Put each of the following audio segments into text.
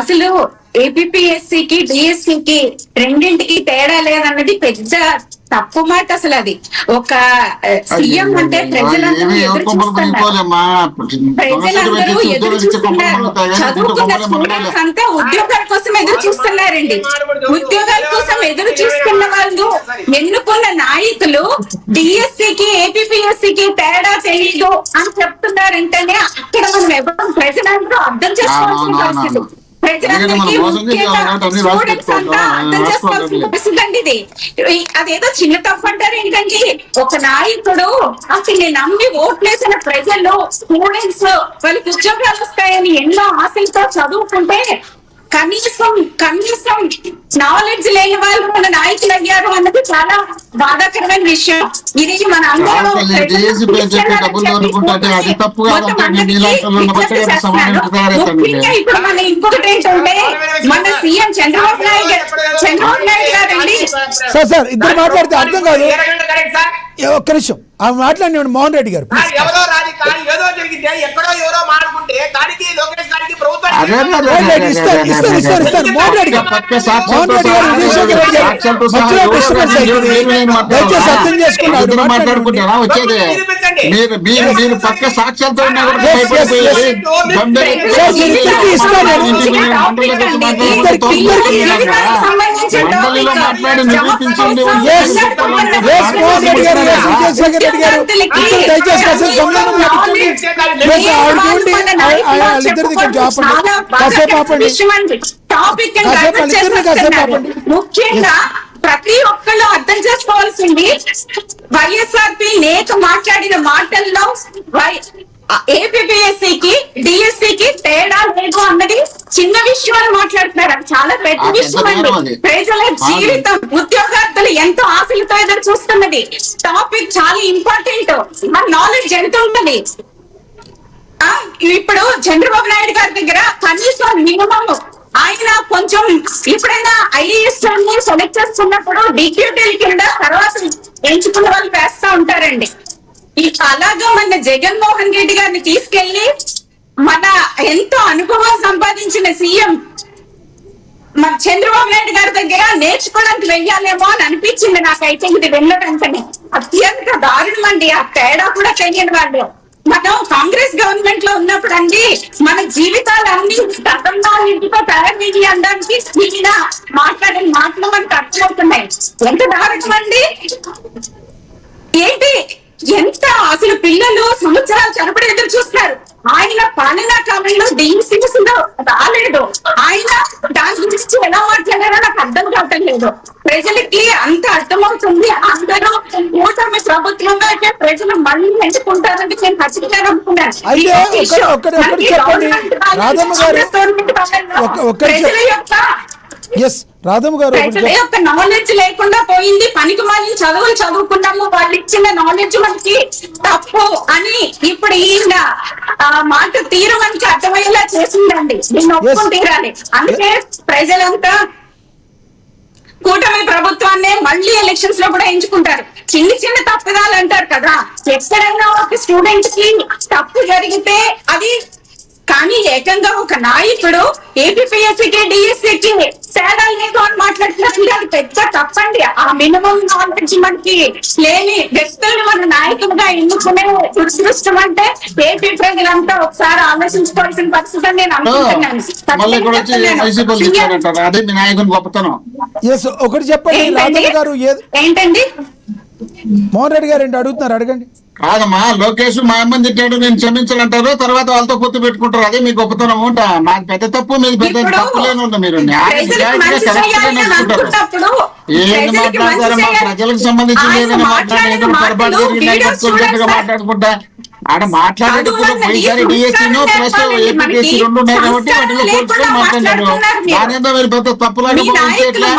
అసలు ఏపీఎస్సికి డిఎస్సికి రెండింటికి తేడా లేదన్నది పెద్ద తప్పు మాట. అసలు అది ఒక సీఎం అంటే ప్రజలందరూ ఎదురు చూస్తున్నారు, ప్రజలందరూ ఎదురు చూస్తున్నారు. చదువుకున్న స్టూడెంట్స్ అంతా ఉద్యోగాల కోసం ఎదురు చూస్తున్నారండి. ఉద్యోగాల కోసం ఎదురు చూస్తున్న వాళ్ళు ఎన్నుకున్న నాయకులు డిఎస్సికి ఏపీఎస్సికి తేడా తెలియదు అని చెప్తున్నారంటేనే అక్కడ మనం ఎవరు ప్రజలందరూ అర్థం చేసుకోవాల్సిన పరిస్థితి. ప్రజలందరికీ స్టూడెంట్స్ అంతా అర్థం చేసుకోవాల్సిన పరిస్థితి అండి ఇది. అదేదో చిన్న తప్పు అంటారు ఏంటంటే, ఒక నాయకుడు అసలు నమ్మి ఓట్లేసిన ప్రజలు స్టూడెంట్స్ వాళ్ళకి ఉద్యోగాలు వస్తాయని ఎన్నో ఆశలతో చదువుకుంటే కనీసం నాలెడ్జ్ లేని వాళ్ళు మన నాయకులు అయ్యారు అన్నది చాలా బాధాకరమైన విషయం. ఇది మన అందరూ ఇప్పుడు మన ఇంకొకటి ఏంటంటే, మన సీఎం చంద్రబాబు నాయుడు గారండి. సార్ ఇద్దరు మాట్లాడితే అర్థం కాదు. ఒక్క నిమిషం మాట్లాడి మోహన్ రెడ్డి గారు. మాట్లాడుకుంటారా వచ్చేది? మీరు పక్క సాక్ష్యాలతో మండలిలో మాట్లాడి నిరూపించండి. ముఖ్యంగా ప్రతి ఒక్కళ్ళు అర్థం చేసుకోవాల్సింది, వైఎస్ఆర్పీ నేత మాట్లాడిన మాటల్లో ఏపీఎస్సికి డిఎస్సికి తేడా లేదు అన్నది చిన్న విషయం అని మాట్లాడుతున్నారు. అది చాలా పెద్ద విషయం అండి. ప్రజల జీవితం, ఉద్యోగార్థులు ఎంతో ఆశలతో ఎదురు చూస్తున్నది. టాపిక్ చాలా ఇంపార్టెంట్. మన నాలెడ్జ్ ఎంత ఉంటది. ఇప్పుడు చంద్రబాబు నాయుడు గారి దగ్గర కనీసం మినిమం ఆయన కొంచెం ఎప్పుడైనా ఐఏఎస్ సెలెక్ట్ చేస్తున్నప్పుడు డిక్యూటీల కింద తర్వాత ఎంచుకున్న వాళ్ళు వేస్తా ఉంటారండి. అలాగా మన జగన్మోహన్ రెడ్డి గారిని తీసుకెళ్లి మన ఎంతో అనుభవం సంపాదించిన సీఎం మన చంద్రబాబు నాయుడు గారి దగ్గర నేర్చుకోవడానికి వెయ్యాలేమో అని అనిపించింది నాకైతే. ఇది వెళ్ళడంతనే అత్యంత దారుణం అండి. ఆ తేడా కూడా తెలియని వాళ్ళు. మనం కాంగ్రెస్ గవర్నమెంట్ లో ఉన్నప్పుడు అండి మన జీవితాలన్నీ గతంలో ఇంటితో తయారు అనడానికి ఈయన మాట్లాడిన మాటలు మనకు అర్థమవుతున్నాయి. ఎంత దారుణం అండి. ఏంటి ఎంత అసలు పిల్లలు సంవత్సరాలు తరబడి ఎదురు చూస్తున్నారు. ఆయన పాలనా కాలంలో డిఎస్సిలో రాలేదు. ఆయన దాని గురించి ఎలా మాట్లాడారో నాకు అర్థం కావటం లేదు. ప్రజలకి అంత అర్థమవుతుంది. అందరూ కూటమి ప్రభుత్వంగా అయితే ప్రజలు మళ్ళీ ఎంచుకుంటారని నేను ఖచ్చితంగా అనుకున్నాను. ప్రజల యొక్క నాలెడ్జ్ లేకుండా పోయింది. పనికి మాలిన చదువులు చదువుకున్నాము, వాళ్ళు ఇచ్చిన నాలెడ్జ్ మనకి తప్పు అని ఇప్పుడు ఈయన మాట తీరు మనకి అర్థమయ్యేలా చేసిందండి. దీన్ని ఒప్పుకొని తీరాలి. అందుకే ప్రజలంతా కూటమి ప్రభుత్వాన్ని మళ్ళీ ఎలక్షన్స్ లో కూడా ఎంచుకుంటారు. చిన్న తప్పిదాలు అంటారు కదా, ఎక్కడైనా ఒక స్టూడెంట్ కి తప్పు జరిగితే అది, కానీ ఏకంగా ఒక నాయకుడు ఏపీఎస్సికి డిఎస్సికి తేడా లేదు అని మాట్లాడుతున్నట్టు అది పెద్ద తప్పండి. ఆ మినిమం నాలెడ్జ్ మనకి లేని వ్యక్తులను మన నాయకులుగా ఎన్నుకునే దురదృష్టం అంటే ఏపీ ప్రజలంతా ఒకసారి ఆలోచించుకోవాల్సిన పరిస్థితి అని నేను అనుకుంటున్నాను. ఒకటి చెప్పండి గారు, ఏంటండి మోహన్ రెడ్డి గారు అడుగుతున్నారు, అడగండి. కాదమ్మా, లోకేష్ మా అమ్మని తిట్టాడు నేను క్షమించాలంటారు, తర్వాత వాళ్ళతో పొత్తు పెట్టుకుంటారు. అదే మీ గొప్పతనం. మాది పెద్ద తప్పు, మీది పెద్ద తప్పు లేని మీరు ఏం మాట్లాడతారమ్మా? ప్రజలకు సంబంధించి ఏదైనా మాట్లాడేది పొరపాటు జరిగిందా మాట్లాడుకుంటా ఆడ మాట్లాడేటప్పుడు పోయిసారి డిఎస్సీను ప్లస్ ఏపీఎస్సీ రెండు ఉన్నాయి కాబట్టి వాటిలో పోల్చుకొని మాట్లాడారు. దానిందా మీరు పెద్ద తప్పులాగా ఎట్లా?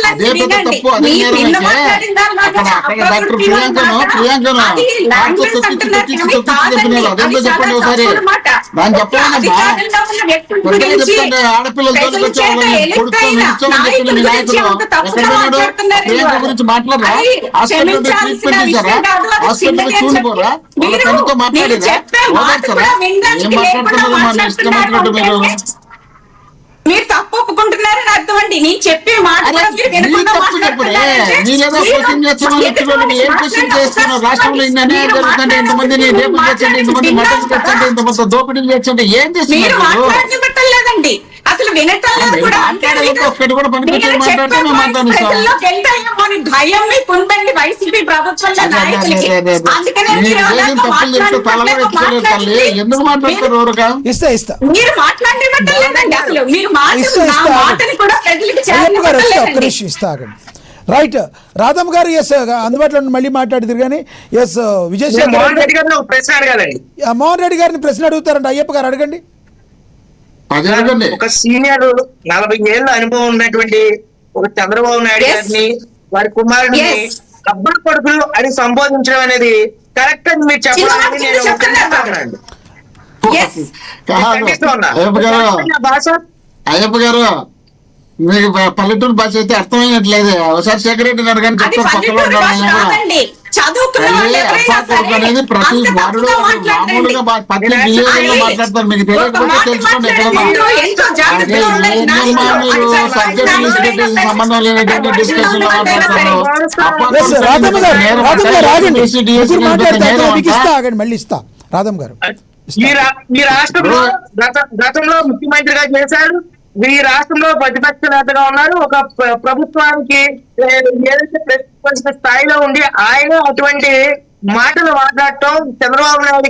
అదే పెద్ద తప్పు, అదే నేరం అయితే అక్కడ డాక్టర్ ప్రియాంకను చెప్పినారు. అదేంటో చెప్పండి ఒకసారి. దాన్ని చెప్పాలమ్మా, కొద్దిగా చెప్పండి. ఆడపిల్లలతో వచ్చే వాళ్ళని కొడుకు నిల్చోమని చెప్పిన మీ నాయకులు ఎక్కడ పోయినాడు? ప్రియాంక గురించి మాట్లాడరా? హాస్పిటల్ ట్రీట్మెంట్ ఇచ్చారా? హాస్పిటల్ చూడిపోరా? వాళ్ళ తనతో మాట్లాడారా? ఏం మాట్లాడుతున్నారు? మా ఇష్టం వచ్చినట్టు మీరు అర్థం అండి. నేను చెప్పే మాట కూడా మీరు వినకుండా మాట్లాడుతున్నారంటే రాష్ట్రంలో ఇన్ని అన్యాయం జరుగుతుంటే ఇంతమందిని రేపులు చేసండి, ఇంతమంది మటన్ చేసండి, ఇంతమంది దోపిడీలు చేసండి, ఏం మీరు చేస్తున్నారు? మాట్లాడనివ్వటం లేదండి, అసలు వినటం లేదు కూడా. ఒక్కటి కూడా పనికొచ్చేది మాట్లాడితే మేము మాట్లాడిస్తాం. ప్రజల్లో గెంటేమో అని భయం మీకు ఉందండి వైసీపీ ప్రభుత్వంలో నాయకులకి. అందుకనే మీరు అలాగ తప్పులు చెప్తే తలలో ఎత్తుకోలేదు తల్లి. ఎందుకు మాట్లాడతారు ఊరక? ఇస్తా మీరు మాట్లాడినట్టు లేదండి, అసలు మీరు మాటని కూడా ప్రజలకు అయ్యప్ప గారు ఒక్క చేయాలి. నిమిషం ఇస్తాగండి. రైట్, రాధమ్మ గారు ఎస్ అందుబాటులో ఉండి మళ్ళీ మాట్లాడుతారు కానీ ఎస్ విజయశేఖర్ మోహన్ రెడ్డి గారిని ఒక ప్రశ్న అడగాలండి. మోహన్ రెడ్డి గారిని ప్రశ్న అడుగుతారండి. అయ్యప్ప గారు అడగండి. అది అడగండి. ఒక సీనియర్ 40 ఏళ్ళ అనుభవం ఉన్నటువంటి ఒక చంద్రబాబు నాయుడు Yes. గారిని వారి కుమారుడిని Yes. అబ్బా కొడుకులు అని సంబోధించడం అనేది కరెక్ట్ అని మీరు చెప్పాలని నేను ఒక ప్రశ్న అడగనండి. Yes. కాదు. ఖండిస్తూ ఉన్నా. అయ్యప్ప గారు, నా భాష అయ్యప్ప గారు మీకు పల్లెటూరు భాష అయితే అర్థమైనట్లేదు. ఒకసారి శేఖర్ రెడ్డి అడగని అది చెప్తారు పక్కన పల్లెటూరు భాష కాదండి, చదువుకున్న వాళ్ళు ఎవరైనా సరే అనేది ప్రతి అంత వాడు తప్పుగా మాట్లాడండి. మామూలుగా ప్రతి బిహేవియర్ మాట్లాడతారు. మీకు ఒక తెలియకపోతే మాట తెలుసుకోండి ఎక్కడ మాట్లాడే ముందు ఎంతో జాగ్రత్తగా ఉండాలి. ఏంటమ్మా మీరు సబ్జెక్ట్ తీసుకెళ్ళి సంబంధం లేనటువంటి డిస్కషన్ లో మాట్లాడతారు. ఎస్ రాధమ్మ గారు ఆగండి. ముగ్గురు మాట్లాడతారు, మీకు ఇస్తా ఆగండి, మళ్ళీ ఇస్తా. రాధమ్మ గారు ఈ రాష్ట్రంలో గతంలో ముఖ్యమంత్రిగా చేశారు. ఈ రాష్ట్రంలో ప్రతిపక్ష నేతగా ఉన్నారు. ఒక ప్రభుత్వానికి ఏదైతే ప్రతిపక్ష స్థాయిలో ఉండి ఆయన అటువంటి మాటలు మాట్లాడటం చంద్రబాబు నాయుడు గారు